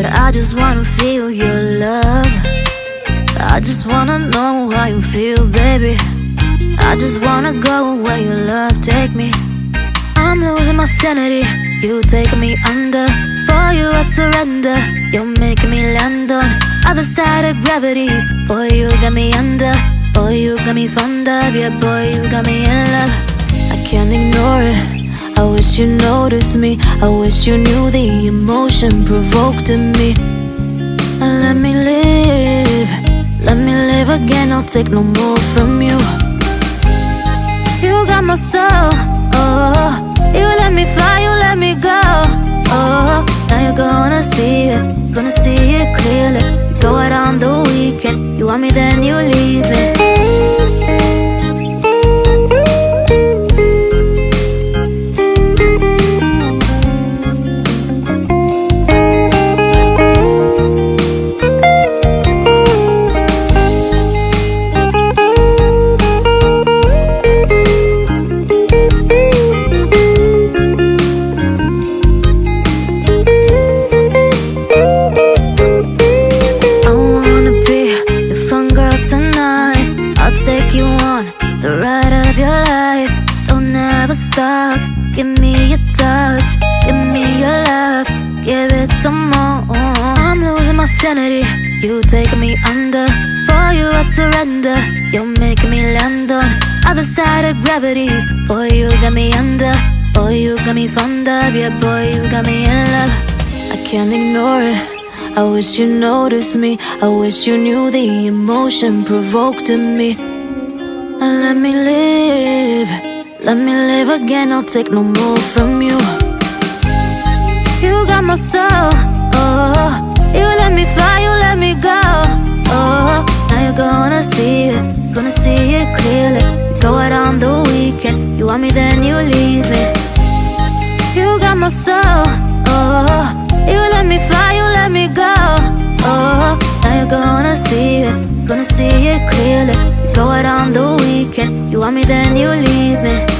but I just wanna feel your love. I just wanna know how you feel, baby. I just wanna go where your love take me. I'm losing my sanity, you taking me under. For you I surrender, you're making me land on other side of gravity. Boy, you got me under. Boy, you got me fond of. Yeah, boy, you got me in love. I can't ignore it. I wish you noticed me. I wish you knew the emotion provoked in me. Let me live. Let me live again. I'll take no more from you. You got my soul. Oh, you let me fly. You let me go. Oh, now you're gonna see it. Gonna see it clearly. You go out on the weekend. You want me, then you leave me. Take you on the ride of your life. Don't ever stop. Give me your touch. Give me your love. Give it some more. I'm losing my sanity. You taking me under. For you I surrender. You're making me land on other side of gravity. Boy, you got me under. Boy, you got me fond of. Yeah, boy, you got me in love. I can't ignore it. I wish you noticed me. I wish you knew the emotion provoked in me. Let me live. Let me live again. I'll take no more from you. You got my soul. Oh, you let me fly. You let me go. Oh, now you're gonna see it. Gonna see it clearly. You go out on the weekend. You want me, then you leave me. You got my soul. Oh, you let me fly. You let me go. Oh, now you're gonna see it. Gonna see it clearly. You go out on the weekend. You want me, then you leave me.